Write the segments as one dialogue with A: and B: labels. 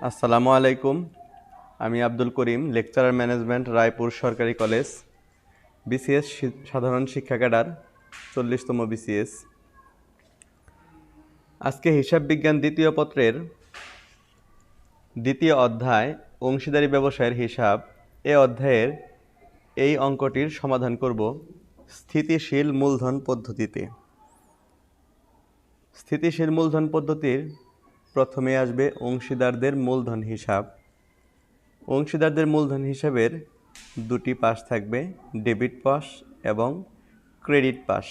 A: আসসালামু আলাইকুম। আমি আব্দুল করিম, লেকচারার ম্যানেজমেন্ট, রায়পুর সরকারি কলেজ, বিসিএস সাধারণ শিক্ষা ক্যাডার, 40তম বিসিএস। আজকে হিসাব বিজ্ঞান দ্বিতীয় পত্রের দ্বিতীয় অধ্যায় অংশীদারি ব্যবসায়ের হিসাব এ অধ্যায়ের এই অঙ্কটির সমাধান করব স্থিতিশীল মূলধন পদ্ধতিতে। স্থিতিশীল মূলধন পদ্ধতির প্রথমে আসবে অংশীদারদের মূলধন হিসাব। অংশীদারদের মূলধন হিসাবের দুটি পাশ থাকবে, ডেবিট পাশ এবং ক্রেডিট পাশ।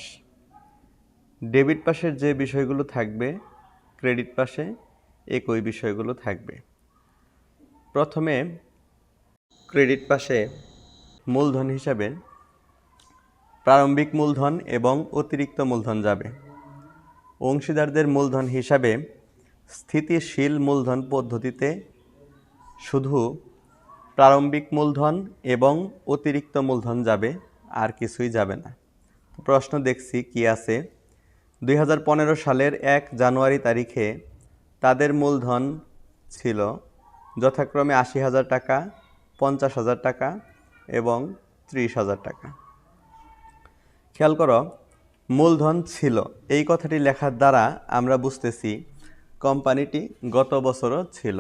A: ডেবিট পাশের যে বিষয়গুলো থাকবে, ক্রেডিট পাশে একই বিষয়গুলো থাকবে। প্রথমে ক্রেডিট পাশে মূলধন হিসাবে প্রারম্ভিক মূলধন এবং অতিরিক্ত মূলধন যাবে। অংশীদারদের মূলধন হিসাবে স্থিতিশীল মূলধন পদ্ধতিতে শুধু প্রারম্ভিক মূলধন এবং অতিরিক্ত মূলধন যাবে, আর কিছুই যাবে না। প্রশ্ন দেখছি কি আছে। 2015 সালের 1 জানুয়ারি তারিখে তাদের মূলধন ছিল যথাক্রমে 80,000 টাকা, 50,000 টাকা এবং 30,000 টাকা। খেয়াল করো, মূলধন ছিল এই কথাটি লেখার দ্বারা আমরা বুঝতেছি কোম্পানিটি গত বছরও ছিল।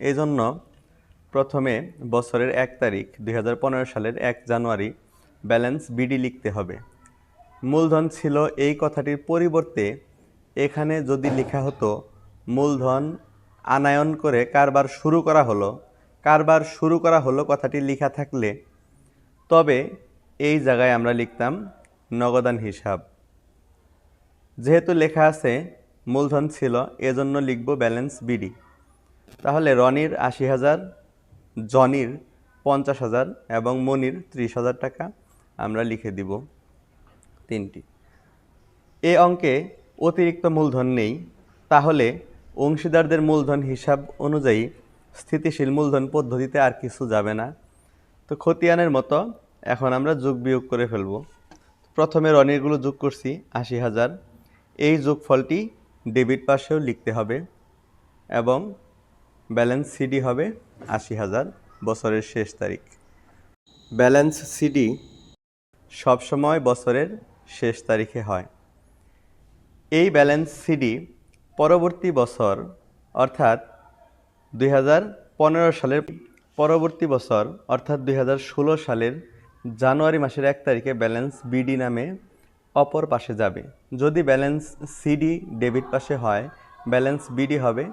A: এই জন্য প্রথমে বছরের 1 তারিখ 2015 সালের 1 জানুয়ারি ব্যালেন্স বিডি লিখতে হবে। মূলধন ছিল এই কথাটির পরিবর্তে এখানে যদি লেখা হতো মূলধন আনায়ন করে কারবার শুরু করা হলো, কারবার শুরু করা হলো কথাটি লেখা থাকলে তবে এই জায়গায় আমরা লিখতাম নগদান হিসাব। যেহেতু লেখা আছে মূলধন ছিল, এজন্য লিখব ব্যালেন্স বিডি। তাহলে রনির 80,000, জনির 50,000 এবং মনির 30,000 টাকা আমরা লিখে দিব তিনটি। এ অঙ্কে অতিরিক্ত মূলধন নেই, তাহলে অংশীদারদের মূলধন হিসাব অনুযায়ী স্থিতিশীল মূলধন পদ্ধতিতে আর কিছু যাবে না। তো খতিয়ানের মতো এখন আমরা যোগ বিয়োগ করে ফেলব। প্রথমে রনিরগুলো যোগ করছি 80,000, এই যোগফলটি ডেবিট পাশেও লিখতে হবে এবং ব্যালেন্স সিডি হবে 80,000 বছরের শেষ তারিখ। ব্যালেন্স সিডি সবসময় বছরের শেষ তারিখে হয়। এই ব্যালেন্স সিডি পরবর্তী বছর অর্থাৎ 2015 সালের পরবর্তী বছর অর্থাৎ 2016 সালের জানুয়ারি মাসের 1 তারিখে ব্যালেন্স বিডি নামে অপর পাশে যাবে। যদি ব্যালেন্স সিডি ডেবিট পাশে হয়, ব্যালেন্স বিডি হবে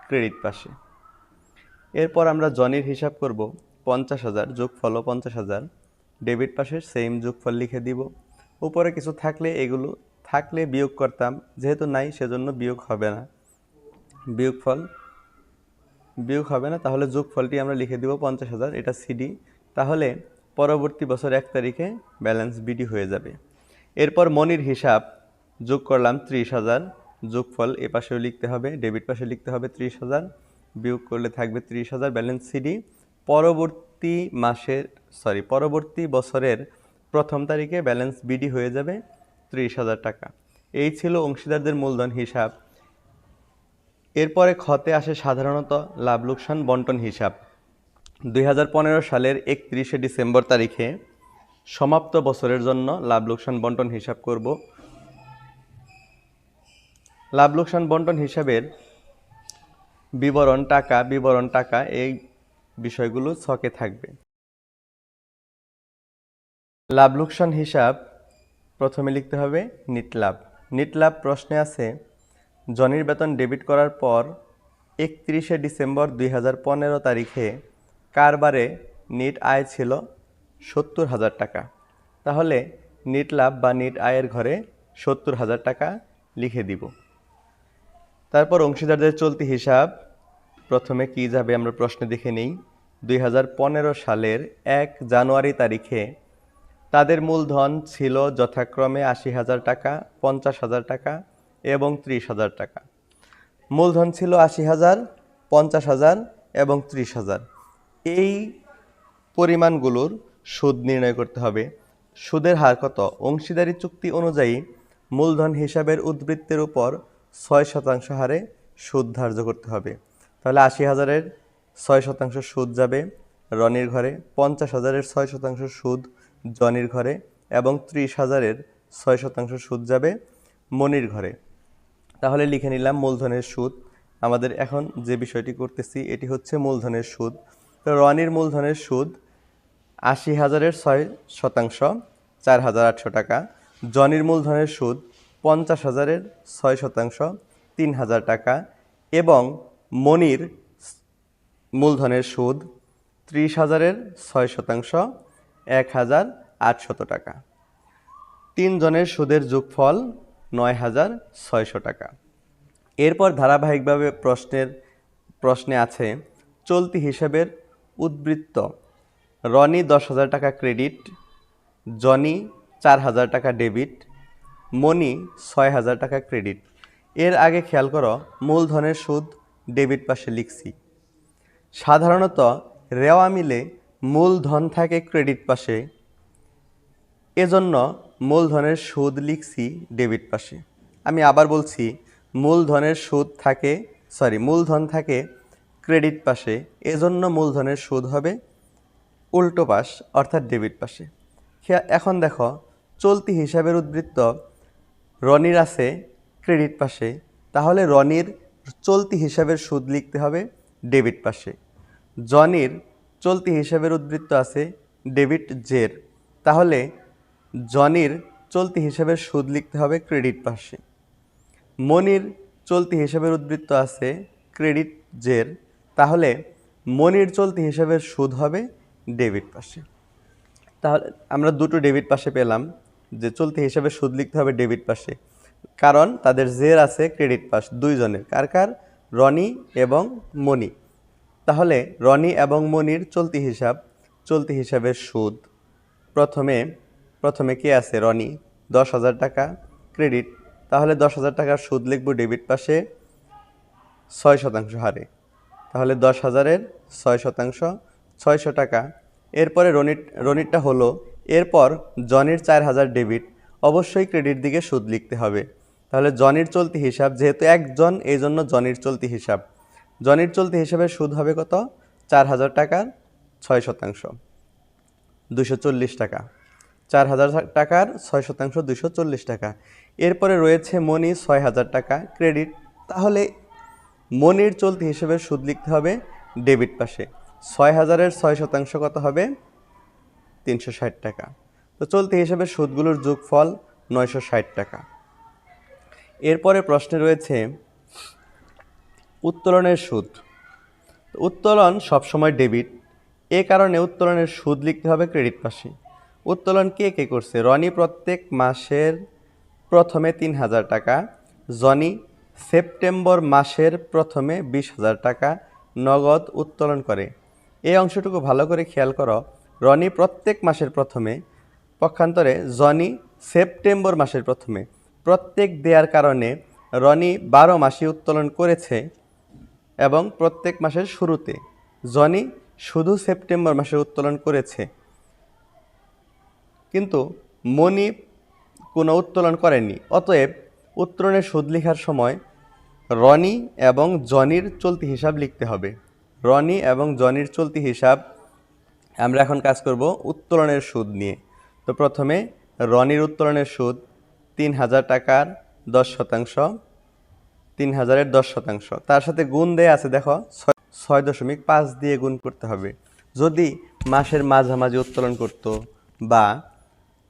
A: ক্রেডিট পাশে। এরপর আমরা জনির হিসাব করব 50,000, যোগফল 50,000, ডেবিট পাশের সেম যোগফল লিখে দিব। উপরে কিছু থাকলে এগুলো থাকলে বিয়োগ করতাম, যেহেতু নাই সেজন্য বিয়োগ হবে না, বিয়োগ হবে না। তাহলে যোগফলটি আমরা লিখে দিব 50,000, এটা সিডি। তাহলে পরবর্তী বছর 1 তারিখে ব্যালেন্স বিডি হয়ে যাবে। এরপর মনির হিসাব যোগ করলাম 30,000, যোগফল এ পাশেও লিখতে হবে, ডেবিট পাশে লিখতে হবে 30,000, বিয়োগ করলে থাকবে 30,000, ব্যালেন্স সিডি। পরবর্তী বছরের 1ম তারিখে ব্যালেন্স বিডি হয়ে যাবে 30,000 টাকা। এই ছিল অংশীদারদের মূলধন হিসাব। এরপরে খতে আসে সাধারণত লাভ লোকসান বন্টন হিসাব। 2015 সালের 31শে ডিসেম্বর তারিখে সমাপ্ত বছরের জন্য লাভ লোকসান বন্টন হিসাব করব। লাভ লোকসান বন্টন হিসাবের বিবরণ টাকা এই বিষয়গুলো ছকে থাকবে। লাভ লোকসান হিসাব প্রথমে লিখতে হবে নিট লাভ। নিট লাভ প্রশ্নে আছে জনির বেতন ডেবিট করার পর 31শে ডিসেম্বর 2015 তারিখে কারবারে নিট আয় ছিল 70,000 টাকা। তাহলে নিট লাভ বা নিট আয়ের ঘরে 70,000 টাকা লিখে দিব। তারপর অংশীদারদের চলতি হিসাব প্রথমে কি যাবে আমরা প্রশ্নে দেখে নেই। 2015 সালের 1 জানুয়ারি তারিখে তাদের মূলধন ছিল যথাক্রমে 80,000 টাকা, 50,000 টাকা এবং 30,000 টাকা। মূলধন ছিল 80,000, 50,000 এবং 30,000। এই পরিমাণগুলোর সুদ নির্ণয় করতে হবে। সুদের হার কত? অংশীদারি চুক্তি অনুযায়ী মূলধন হিসাবের উদ্বৃত্তের উপর 6% হারে সুদ ধার্য করতে হবে। তাহলে 80,000-এর 6% সুদ যাবে রনির ঘরে, 50,000-এর 6% সুদ জনির ঘরে এবং 30,000-এর 6% সুদ যাবে মনির ঘরে। তাহলে লিখে নিলাম মূলধনের সুদ। আমাদের এখন যে বিষয়টি করতেছি এটি হচ্ছে মূলধনের সুদ। তো রনির মূলধনের সুদ 80,000-এর 6%, 4,800 টাকা। জনির মূলধনের সুদ 50,000-এর 6%, 3,000 টাকা এবং মনির মূলধনের সুদ 30,000-এর 6%, 1,800 টাকা। তিনজনের সুদের যোগফল 9,600 টাকা। এরপর ধারাবাহিকভাবে প্রশ্নে আছে চলতি হিসাবের উদ্বৃত্ত। রনি 10,000 টাকা ক্রেডিট, জনি 4,000 টাকা ডেবিট, মনি 6,000 টাকা ক্রেডিট। এর আগে খেয়াল করো মূলধনের সুদ ডেবিট পাশে লিখছি। সাধারণত রেওয়া মিলে মূলধন থাকে ক্রেডিট পাশে, এজন্য মূলধনের সুদ লিখছি ডেবিট পাশে। আমি আবার বলছি মূলধন থাকে ক্রেডিট পাশে, এজন্য মূলধনের সুদ হবে উল্টো পাশ অর্থাৎ ডেবিট পাশে। এখন দেখো চলতি হিসাবের উদ্বৃত্ত রনির আছে ক্রেডিট পাশে, তাহলে রনির চলতি হিসাবের সুদ লিখতে হবে ডেবিট পাশে। জনির চলতি হিসাবের উদ্বৃত্ত আছে ডেবিট জের, তাহলে জনির চলতি হিসাবের সুদ লিখতে হবে ক্রেডিট পাশে। মনির চলতি হিসাবের উদ্বৃত্ত আছে ক্রেডিট জের, তাহলে মনির চলতি হিসাবের সুদ হবে ডেবিট পাশে। তাহলে আমরা দুটো ডেবিট পাশে পেলাম যে চলতি হিসাবে সুদ লিখতে হবে ডেবিট পাশে, কারণ তাদের জের আছে ক্রেডিট পাশ দুইজনের, কার রনি এবং মনি। তাহলে রনি এবং মনির চলতি হিসাবের সুদ প্রথমে কে আছে রনি 10,000 টাকা ক্রেডিট, তাহলে 10,000 টাকার সুদ লিখব ডেবিট পাশে 6% হারে, তাহলে 10,000-এর 6%, 600 টাকা। এরপরে রনিরটা হলো, এরপর জনির 4,000 ডেবিট, অবশ্যই ক্রেডিট দিকে সুদ লিখতে হবে। তাহলে জনির চলতি হিসাব, যেহেতু একজন এই জন্য জনির চলতি হিসাব, জনির চলতি হিসাবে সুদ হবে কত 4,000 টাকার 6%, 240 টাকা। 4,000 টাকার 6%, 240 টাকা। এরপরে রয়েছে মনি 6,000 টাকা ক্রেডিট, তাহলে মনির চলতি হিসেবে সুদ লিখতে হবে ডেবিট পাশে। 6,000-এর 6% কত হবে 360 টাকা। তো চলতি হিসেবে সুদগুলোর যোগফল 960 টাকা। এরপরে প্রশ্নে রয়েছে উত্তোলনের সুদ। উত্তোলন সবসময় ডেবিট, এ কারণে উত্তোলনের সুদ লিখতে হবে ক্রেডিট পাশে। উত্তোলন কে করছে? রনি প্রত্যেক মাসের প্রথমে 3,000 টাকা, জনি সেপ্টেম্বর মাসের প্রথমে 20,000 টাকা নগদ উত্তোলন করে। এই অংশটুকু ভালো করে খেয়াল করো। রনি প্রত্যেক মাসের প্রথমে, পক্ষান্তরে জনি সেপ্টেম্বর মাসের প্রথমে। প্রত্যেক দেওয়ার কারণে রনি 12 মাসই উত্তোলন করেছে এবং প্রত্যেক মাসের শুরুতে। জনি শুধু সেপ্টেম্বর মাসে উত্তোলন করেছে, কিন্তু মনি কোনো উত্তোলন করেনি। অতএব উত্তোলনের সুদ লেখার সময় রনি এবং জনির চলতি হিসাব লিখতে হবে। রনি এবং জনির চলতি হিসাব। আমরা এখন কাজ করব উত্তোলনের সুদ নিয়ে। তো প্রথমে রনির উত্তোলনের সুদ 3,000 টাকার 10%, 3,000-এর 10%। তার সাথে গুণ দেয়া আছে, দেখো 6.5 দিয়ে গুণ করতে হবে। যদি মাসের মাঝামাঝি উত্তোলন করত বা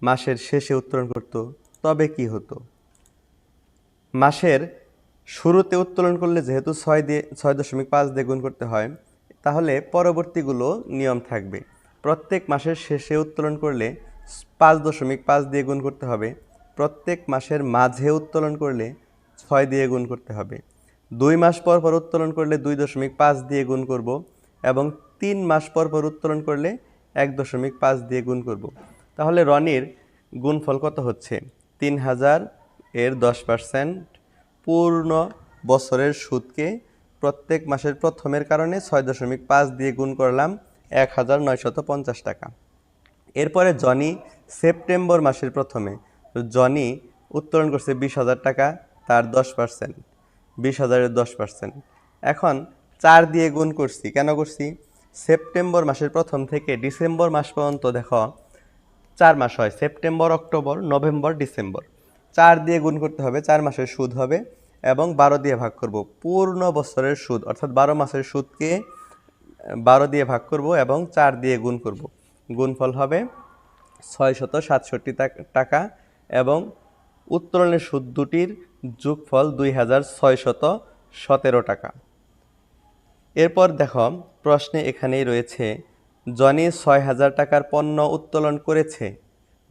A: মাসের শেষে উত্তোলন করত তবে কি হতো? মাসের শুরুতে উত্তোলন করলে যেহেতু 6.5 দিয়ে গুণ করতে হয়, তাহলে পরবর্তীগুলো নিয়ম থাকবে। প্রত্যেক মাসের শেষে উত্তোলন করলে 5.5 দিয়ে গুণ করতে হবে। প্রত্যেক মাসের মাঝে উত্তোলন করলে 6 দিয়ে গুণ করতে হবে। 2 মাস পর পর উত্তোলন করলে 2.5 দিয়ে গুণ করব এবং 3 মাস পর পর উত্তোলন করলে 1.5 দিয়ে গুণ করব। তাহলে রনির গুণফল কত হচ্ছে? 3,000-এর 10% পূর্ণ বছরের সুদকে প্রত্যেক মাসের প্রথমের কারণে 6.5 দিয়ে গুণ করলাম 1,950 টাকা। এরপরে জনি সেপ্টেম্বর মাসের প্রথমে, জনি উত্তোলন করছে 20,000 টাকা, তার 10%, 20,000-এর 10%। এখন 4 দিয়ে গুণ করছি। কেন করছি? সেপ্টেম্বর মাসের প্রথম থেকে ডিসেম্বর মাস পর্যন্ত দেখো 4 মাস হয়, সেপ্টেম্বর, অক্টোবর, নভেম্বর, ডিসেম্বর। 4 দিয়ে গুণ করতে হবে, 4 মাসের সুদ হবে এবং 12 দিয়ে ভাগ করব। পূর্ণ বছরের সুদ অর্থাৎ 12 মাসের সুদকে 12 দিয়ে ভাগ করব এবং 4 দিয়ে গুণ করব। গুণফল হবে 667 টাকা এবং উত্তোলনের সুদ দুটির যোগফল 2617 টাকা। এরপর দেখো প্রশ্নে এখানেই রয়েছে, জনি 6000 টাকার পণ্য উত্তোলন করেছে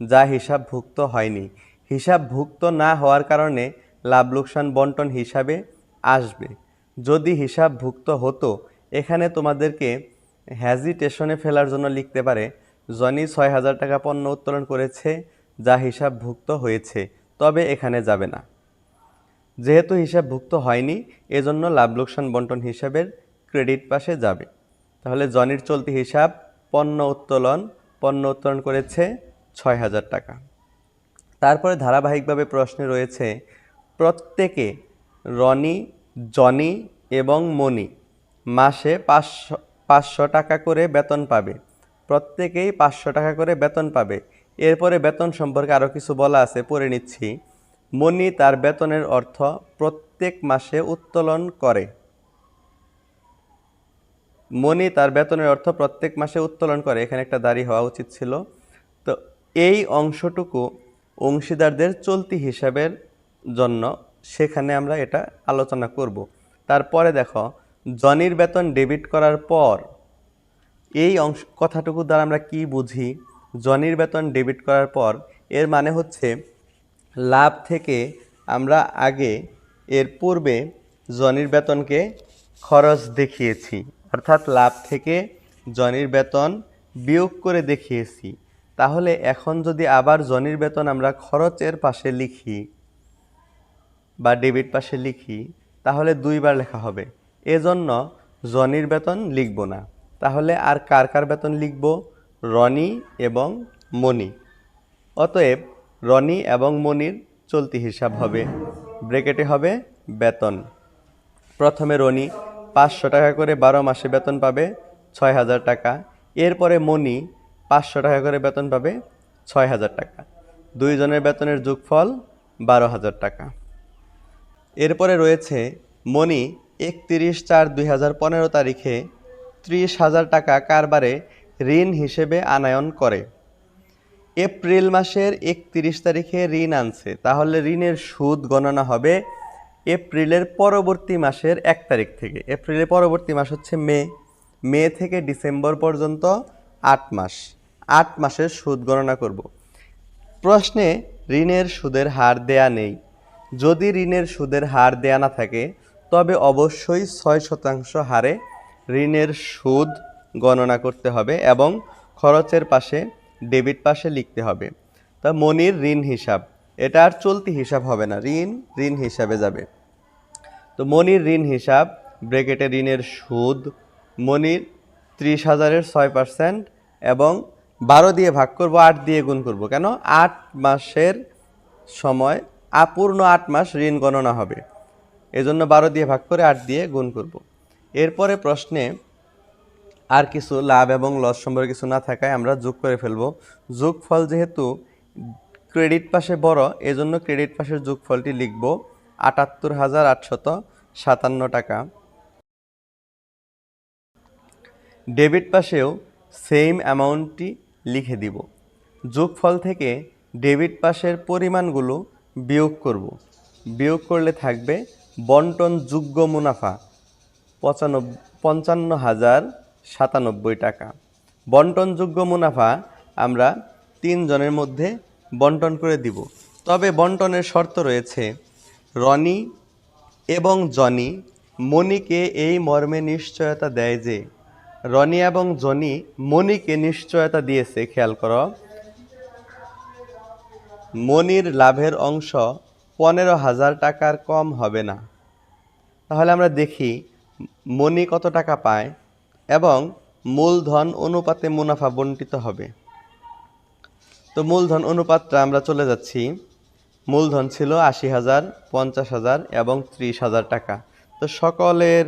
A: যা হিসাবভুক্ত হয়নি। হিসাবভুক্ত না হওয়ার কারণে লাভ লোকসান বন্টন হিসাবে আসবে। যদি হিসাবভুক্ত হতো, এখানে তোমাদেরকে হ্যাজিটেশনে ফেলার জন্য লিখতে পারে, জনি 6000 টাকা পণ্য উত্তোলন করেছে যা হিসাবভুক্ত হয়েছে, তবে এখানে যাবে না। যেহেতু হিসাবভুক্ত হয়নি, এজন্য লাভ লোকসান বন্টন হিসাবের ক্রেডিট পাশে যাবে। তাহলে জনির চলতি হিসাব পণ্য উত্তোলন করেছে 6000 টাকা। তারপরে ধারাবাহিকভাবে প্রশ্নে রয়েছে, প্রত্যেকে রনি, জনি এবং মনি মাসে 500 টাকা করে বেতন পাবে। প্রত্যেকেই 500 টাকা করে বেতন পাবে। এরপরে বেতন সম্পর্কে আরও কিছু বলা আছে, পড়ে নিচ্ছি। মনি তার বেতনের অর্থ প্রত্যেক মাসে উত্তোলন করে। মনি তার বেতনের অর্থ প্রত্যেক মাসে উত্তোলন করে, এখানে একটা দাড়ি হওয়া উচিত ছিল। তো এই অংশটুকু অংশীদারদের চলতি হিসাবের জন্য, সেখানে আমরা এটা আলোচনা করব। তারপরে দেখো, জনির বেতন ডেবিট করার পর, এই কথাটুকু দ্বারা আমরা কি বুঝি? জনির বেতন ডেবিট করার পর এর মানে হচ্ছে লাভ থেকে আমরা আগে এর পূর্বে জনির বেতনকে খরচ দেখিয়েছি, অর্থাৎ লাভ থেকে জনির বেতন বিয়োগ করে দেখিয়েছি। তাহলে এখন যদি আবার জনির বেতন আমরা খরচের পাশে লিখি বা ডেবিট পাশে লিখি, তাহলে দুইবার লেখা হবে। এজন্য জনির বেতন লিখব না। তাহলে আর কার কার বেতন লিখব? রনি এবং মনি। অতএব রনি এবং মনির চলতি হিসাব হবে, ব্র্যাকেটে হবে বেতন। প্রথমে রনি 500 টাকা করে 12 মাসে বেতন পাবে, 6000 টাকা। এরপরে মনি 500 টাকা করে বেতন পাবে, 6000 টাকা। দুইজনের বেতনের যোগফল 12,000 টাকা। এরপরে রয়েছে, মনি 31/4/2015 তারিখে 30,000 টাকা কারবারে ঋণ হিসেবে আনয়ন করে। এপ্রিল মাসের 31 তারিখে ঋণ আনছে, তাহলে ঋণের সুদ গণনা হবে এপ্রিলের পরবর্তী মাসের 1 তারিখ থেকে। এপ্রিলের পরবর্তী মাস হচ্ছে মে। মে থেকে ডিসেম্বর পর্যন্ত 8 মাস। 8 মাসের সুদ গণনা করব। প্রশ্নে ঋণের সুদের হার দেয়া নেই। যদি ঋণের সুদের হার দেয়া না থাকে, তবে অবশ্যই 6% হারে ঋণের সুদ গণনা করতে হবে এবং খরচের পাশে ডেবিট পাশে লিখতে হবে। তা মনির ঋণ হিসাব, এটা আর চলতি হিসাব হবে না, ঋণ হিসাবে যাবে। তো মনির ঋণ হিসাব, ব্র্যাকেটে ঋণের সুদ, মনির 30,000-এর 6% এবং 12 দিয়ে ভাগ করব, 8 দিয়ে গুণ করব। কেন? 8 মাসের সময়, পূর্ণ 8 মাস ঋণ গণনা হবে, এজন্য 12 দিয়ে ভাগ করে 8 দিয়ে গুণ করব। এরপরে প্রশ্নে আর কিছু লাভ এবং লস সম্পর্কে কিছু না থাকায় আমরা যোগ করে ফেলব। যোগফল যেহেতু ক্রেডিট পাশে বড়, এজন্য ক্রেডিট পাশের যোগফলটি লিখব 78,857 টাকা। ডেবিট পাশেও সেম অ্যামাউন্টটি লিখে দিব। যোগফল থেকে ডেবিট পাশের পরিমাণগুলো বিয়োগ করব। বিয়োগ করলে থাকবে বন্টনযোগ্য মুনাফা 55,097 টাকা। বন্টনযোগ্য মুনাফা আমরা 3 জনের মধ্যে বন্টন করে দিব। তবে বন্টনের শর্ত রয়েছে, রনি এবং জনি মনিকে এই মর্মে নিশ্চয়তা দেয় যে, রনি এবং জনি মনিকে নিশ্চয়তা দিয়েছে, খেয়াল করো, মনির লাভের অংশ 15,000 টাকার কম হবে না। তাহলে আমরা দেখি মনি কত টাকা পায় এবং মূলধন অনুপাতে মুনাফা বণ্টিত হবে। তো মূলধন অনুপাতটা আমরা চলে যাচ্ছি। মূলধন ছিল 80,000, 50,000 এবং 30,000 টাকা। তো সকলের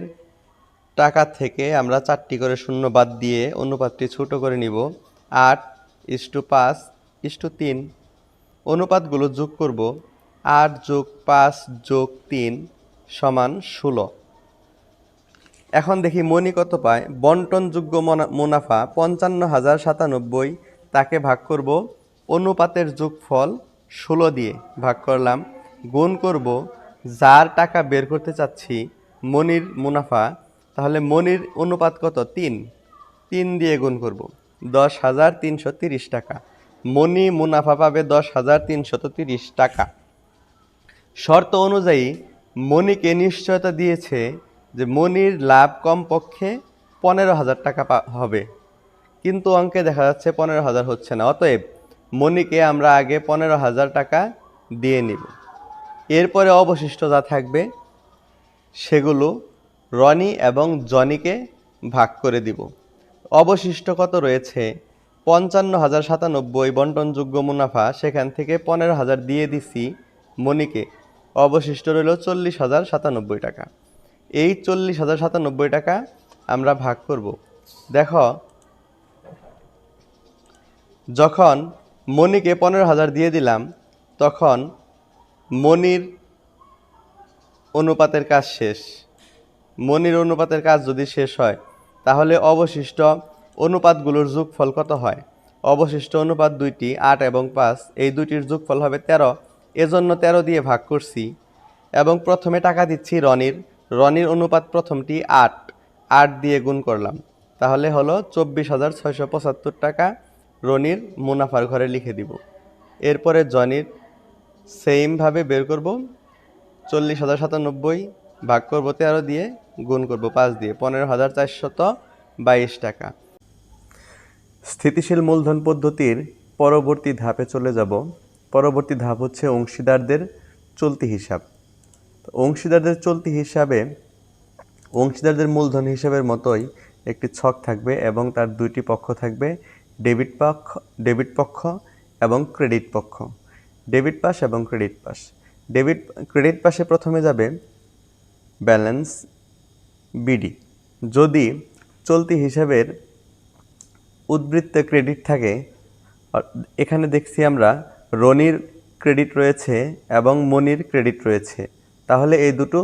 A: টাকা থেকে আমরা 4টি করে শূন্য বাদ দিয়ে অনুপাতটি ছোট করে নিব। 8:5:3 অনুপাতগুলো যোগ করব। 8+5+3 সমান 16। এখন দেখি মনি কত পায়। বন্টনযোগ্য মুনাফা 55,097, তাকে ভাগ করব অনুপাতের যোগফল 16 দিয়ে ভাগ করলাম, গুণ করব যার টাকা বের করতে চাচ্ছি মনির মুনাফা, তাহলে মনির অনুপাত কত? 3 দিয়ে গুণ করব 10,330 টাকা। মনি মুনাফা পাবে 10,330 টাকা। শর্ত অনুযায়ী মনিকে নিশ্চয়তা দিয়েছে যে মনির লাভ কমপক্ষে 15,000 টাকা হবে, কিন্তু অঙ্কে দেখা যাচ্ছে 15,000 হচ্ছে না। অতএব মনিকে আমরা আগে 15,000 টাকা দিয়ে নিব। এরপরে অবশিষ্ট যা থাকবে সেগুলো রনি এবং জনিকে ভাগ করে দিব। অবশিষ্ট কত রয়েছে? 55,097 বন্টনযোগ্য মুনাফা, সেখান থেকে 15,000 দিয়ে দিছি মনিকে, অবশিষ্ট রইল 40,097 টাকা। এই 40,097 টাকা আমরা ভাগ করব। দেখো, যখন মনিকে 15,000 দিয়ে দিলাম তখন মনির অনুপাতের কাজ শেষ। মনির অনুপাতের কাজ যদি শেষ হয় তাহলে অবশিষ্ট অনুপাতগুলোর যোগফল কত হয়? অবশিষ্ট অনুপাত দুইটি, 8 এবং 5, এই দুইটির যোগফল হবে 13। এজন্য 13 দিয়ে ভাগ করছি এবং প্রথমে টাকা দিচ্ছি রনির অনুপাত প্রথমটি 8 দিয়ে গুণ করলাম, তাহলে হলো 24,675 টাকা রনির মুনাফার ঘরে লিখে দিব। এরপরে জনির সেমভাবে বের করব, 40,097 ভাগ করব 13 দিয়ে, গুণ করব 5 দিয়ে, 15,422 টাকা। স্থিতিশীল মূলধন পদ্ধতির পরবর্তী ধাপে চলে যাব। পরবর্তী ধাপ হচ্ছে অংশীদারদের চলতি হিসাব। অংশীদারদের চলতি হিসাবে অংশীদারদের মূলধন হিসাবের মতোই একটি ছক থাকবে এবং তার দুইটি পক্ষ থাকবে, ডেবিট পক্ষ এবং ক্রেডিট পক্ষ। ডেবিট পাশ এবং ক্রেডিট পাশ। ক্রেডিট পাশে প্রথমে যাবে ব্যালেন্স বিডি। যদি চলতি হিসাবের উদ্বৃত্তে ক্রেডিট থাকে, এখানে দেখছি আমরা রনির ক্রেডিট রয়েছে এবং মনির ক্রেডিট রয়েছে, তাহলে এই দুটো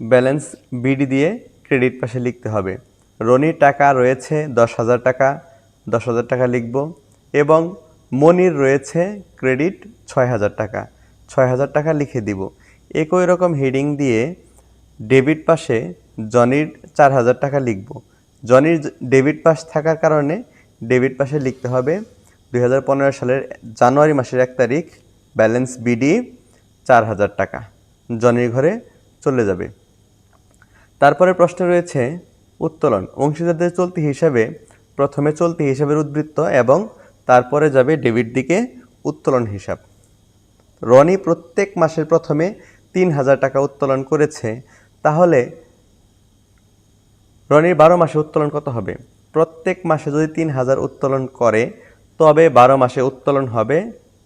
A: ব্যালেন্স বিডি দিয়ে ক্রেডিট পাশে লিখতে হবে। রনির টাকা রয়েছে 10,000 টাকা, 10,000 টাকা লিখব, এবং মনির রয়েছে ক্রেডিট 6,000 টাকা, 6,000 টাকা লিখে দিব। একই রকম হেডিং দিয়ে ডেবিট পাশে জনির 4,000 টাকা লিখব। জনির ডেবিট পাশ থাকার কারণে ডেবিট পাশে লিখতে হবে 2015 সালের জানুয়ারি মাসের 1 তারিখ ব্যালেন্স বিডি 4,000 টাকা জনির ঘরে চলে যাবে। তারপরে প্রশ্ন রয়েছে উত্তোলন। অংশীদারদের চলতি হিসাবে প্রথমে চলতি হিসাবের উদ্বৃত্ত এবং তারপরে যাবে ডেবিট দিকে উত্তোলন হিসাব। রনি প্রত্যেক মাসের প্রথমে 3,000 টাকা উত্তোলন করেছে, তাহলে রনির 12 মাসে উত্তোলন কত হবে? প্রত্যেক মাসে যদি 3,000 উত্তোলন করে তবে 12 মাসে উত্তোলন হবে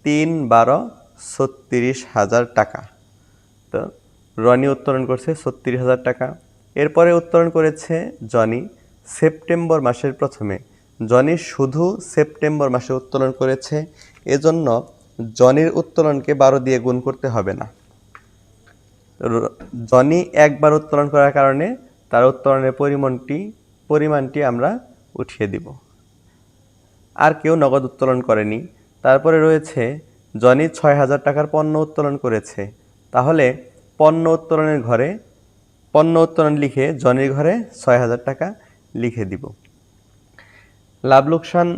A: 3×12=36,000 টাকা। তো রনি উত্তোলন করছে 36,000 টাকা। এরপরে উত্তোলন করেছে জনি সেপ্টেম্বর মাসের প্রথমে। জনি শুধু সেপ্টেম্বর মাসে উত্তোলন করেছে, এজন্য জনির উত্তোলনকে 12 দিয়ে গুণ করতে হবে না। জনি একবার উত্তোলন করার কারণে তার উত্তোলনের পরিমাণটি আমরা উঠিয়ে দিব। আর কেউ নগদ উত্তোলন করেনি। তারপরে রয়েছে জনি 6,000 টাকার পণ্য উত্তোলন করেছে, তাহলে পণ্য উত্তোলন লিখে জনির ঘরে 6,000 টাকা লিখে দিব। লাভ লোকসান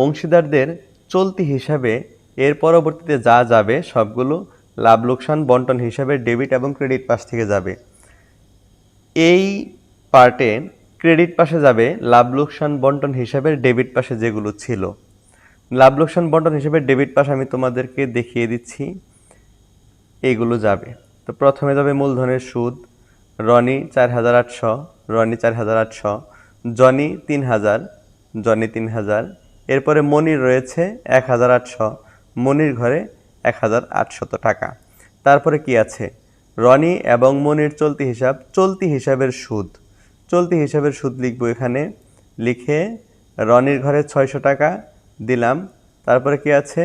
A: অংশীদারদের চলতি হিসাবে এর পরবর্তীতে যা যাবে সবগুলো লাভ লোকসান বন্টন হিসাবে ডেবিট এবং ক্রেডিট পাশ থেকে যাবে। এই পার্টে ক্রেডিট পাশে যাবে লাভ লোকসান বন্টন হিসাবে ডেবিট পাশে যেগুলো ছিল। লাভ লোকসান বন্টন হিসাবে ডেবিট পাশ আমি তোমাদেরকে দেখিয়ে দিচ্ছি, এইগুলো যাবে। তো প্রথমে যাবে মূলধনের সুদ, রনি 4,800, রনি 4,800, জনি 3,000, জনি 3,000। এরপরে মনির রয়েছে 1,800, মনির ঘরে 1,800 টাকা। তারপরে কি আছে? রনি এবং মনির চলতি হিসাব, চলতি হিসাবের সুদ। চলতি হিসাবের সুদ লিখব এখানে, লিখে রনির ঘরে 600 টাকা দিলাম। তারপরে কি আছে?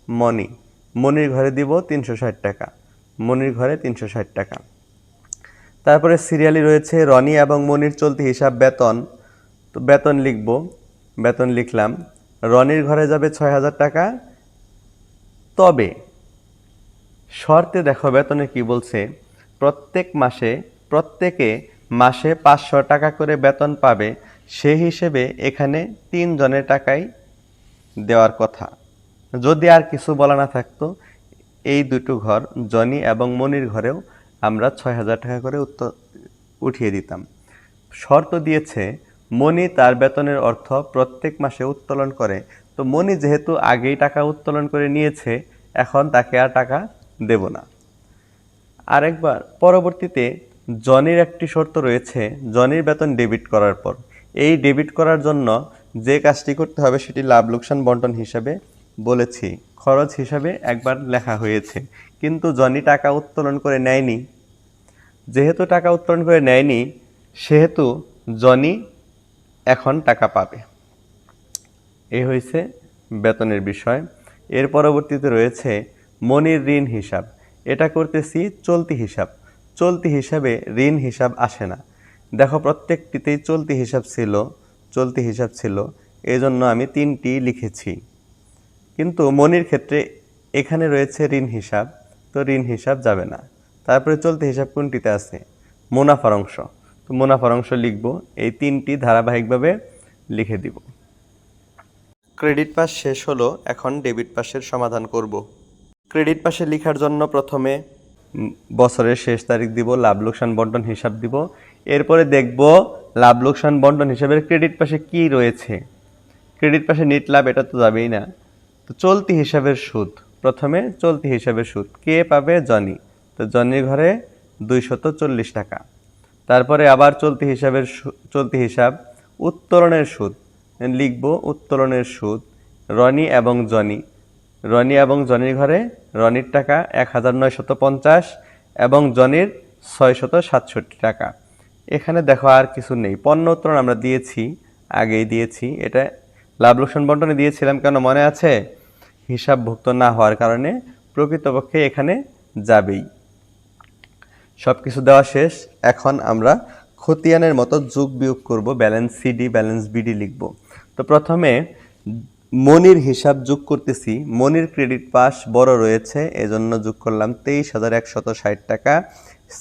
A: মনি, মনির ঘরে দিব 360 টাকা, মনির ঘরে 360 টাকা। তারপরে সিরিয়ালি রয়েছে রনি এবং মনির চলতি হিসাব বেতন। তো বেতন লিখব, বেতন লিখলাম। রনির ঘরে যাবে 6000 টাকা, তবে শর্তে দেখো বেতনে কি বলছে, প্রত্যেকে মাসে 500 টাকা করে বেতন পাবে, সেই হিসেবে এখানে 3 জনের টাকাই দেওয়ার কথা। যদি আর কিছু বলা না থাকতো, এই দুটো ঘর জনি এবং মনির ঘরেও আমরা 6000 টাকা করে উঠিয়ে দিতাম। শর্ত দিয়েছে মনি তার বেতনের অর্থ প্রত্যেক মাসে উত্তোলন করে। তো মনি যেহেতু আগেই টাকা উত্তোলন করে নিয়েছে, এখন তাকে আর টাকা দেব না। আরেকবার পরবর্তীতে জনির একটি শর্ত রয়েছে, জনির বেতন ডেবিট করার পর। এই ডেবিট করার জন্য যে কাজটি করতে হবে সেটি লাভ লোকসান বন্টন হিসাবে বলেছি, খরচ হিসাবে একবার লেখা হয়েছে। কিন্তু জনি টাকা উত্তোলন করে নেয়নি, যেহেতু টাকা উত্তোলন করে নেয়নি সেহেতু জনি এখন টাকা পাবে। এই হয়েছে বেতনের বিষয়। এর পরবর্তীতে রয়েছে মনির ঋণ হিসাব। এটা করতেছি চলতি হিসাব। চলতি হিসাবে ঋণ হিসাব আসে না। দেখো প্রত্যেকটিতেই চলতি হিসাব ছিল, এই জন্য আমি 3টি লিখেছি। কিন্তু মনির ক্ষেত্রে এখানে রয়েছে ঋণ হিসাব, তো ঋণ হিসাব যাবে না। তারপরে চলতি হিসাব কোনটিতে আছে? মুনাফার অংশ। তো মুনাফার অংশ লিখব, এই 3টি ধারাবাহিকভাবে লিখে দিব। ক্রেডিট পাস শেষ হলো, এখন ডেবিট পাসের সমাধান করব। ক্রেডিট পাসে লেখার জন্য প্রথমে বছরের শেষ তারিখ দিব, লাভ লোকসান বন্টন হিসাব দিব। এরপরে দেখব লাভ লোকসান বন্টন হিসাবের ক্রেডিট পাসে কি রয়েছে। ক্রেডিট পাসে নিট লাভ এটা তো যাবেই না। তো চলতি হিসাবের সুদ, প্রথমে চলতি হিসাবের সুদ কে পাবে? জনি। তো জনির ঘরে 240 টাকা। তারপরে আবার চলতি হিসাব উত্তোলনের সুদ লিখব, উত্তোলনের সুদ রনি এবং জনির ঘরে রনির টাকা 1950 এবং জনির 667 টাকা। এখানে দেখো আর কিছু নেই, পণ্য উত্তোলন আমরা দিয়েছি, আগেই দিয়েছি। এটা লাভ লোকসান বন্টনে দিয়েছিলাম, কেন মনে আছে? হিসাবভুক্ত না হওয়ার কারণে প্রকৃতপক্ষে এখানে যাবেই। সব কিছু দেওয়া শেষ, এখন আমরা খতিয়ানের মতো যোগ বিয়োগ করব, ব্যালেন্স সিডি ব্যালেন্স বিডি লিখব। তো প্রথমে মনির হিসাব যোগ করতেছি। মনির ক্রেডিট পাস বড় রয়েছে, এজন্য যোগ করলাম 23,160 টাকা।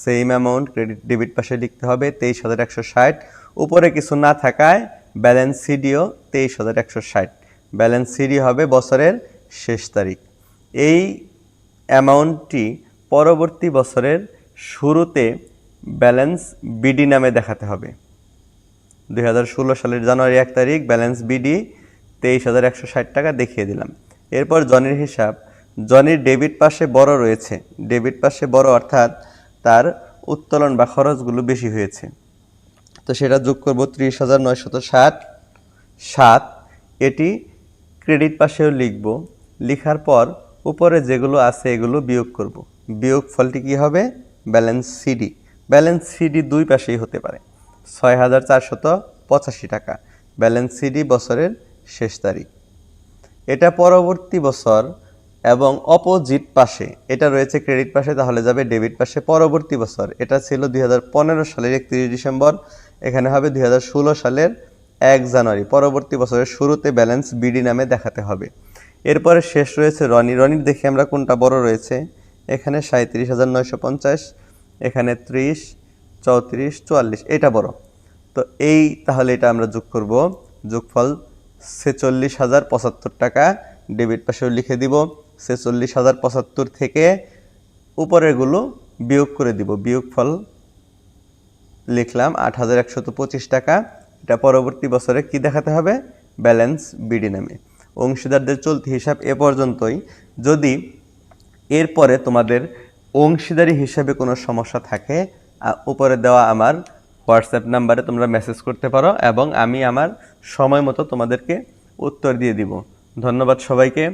A: সেম অ্যামাউন্ট ডেবিট পাসে লিখতে হবে 23,160। উপরে কিছু না থাকায় ব্যালেন্স সিডিও 23,160। ব্যালেন্স সিডি হবে বছরের শেষ তারিখ। এই অ্যামাউন্টটি পরবর্তী বছরের শুরুতে ব্যালেন্স বিডি নামে দেখাতে হবে। 2016 সালের জানুয়ারি 1 তারিখ ব্যালেন্স বিডি 23,160 টাকা দেখিয়ে দিলাম। এরপর জনির হিসাব, জনির ডেবিট পাশে বড় রয়েছে, ডেবিট পাশে বড় অর্থাৎ তার উত্তোলন বা খরচগুলো বেশি হয়েছে, তো সেটা যোগ করব 30,960। এটি ক্রেডিট পাশেও লিখব, লিখার পর উপরে যেগুলো আছে এগুলো বিয়োগ করব। বিয়োগ ফলটি কী হবে? Balance CD. ব্যালেন্স সিডি দুই পাশেই হতে পারে। 6,485 টাকা ব্যালেন্স সিডি বছরের শেষ তারিখ। এটা পরবর্তী বছর এবং অপোজিট পাশে এটা রয়েছে ক্রেডিট পাশে, তাহলে যাবে ডেবিট পাশে পরবর্তী বছর। এটা ছিল 2015 সালের 31 ডিসেম্বর, এখানে হবে 2016 সালের 1 জানুয়ারি। পরবর্তী বছরের শুরুতে ব্যালেন্স বিডি নামে দেখাতে হবে। এরপরে শেষ রয়েছে রনির দেখি আমরা কোনটা বড় রয়েছে। এখানে 37,950, এখানে 30, 34, 44, এটা বড়। তো তাহলে এটা আমরা যোগ করব, যোগফল 46,075 টাকা ডেবিট পাশেও লিখে দিব। 46,075 থেকে উপরেরগুলো বিয়োগ করে দিব, বিয়োগফল লিখলাম 8,125 টাকা। এটা পরবর্তী বছরে কি দেখাতে হবে? ব্যালেন্স বিডি নামে। অংশীদারদের চলতি হিসাব এ পর্যন্তই। যদি এরপরে তোমাদের অংশীদারি হিসাবে কোনো সমস্যা থাকে, উপরে দেওয়া আমার হোয়াটসঅ্যাপ নাম্বারে তোমরা মেসেজ করতে পারো এবং আমি আমার সময় মতো তোমাদেরকে উত্তর দিয়ে দিব। ধন্যবাদ সবাইকে।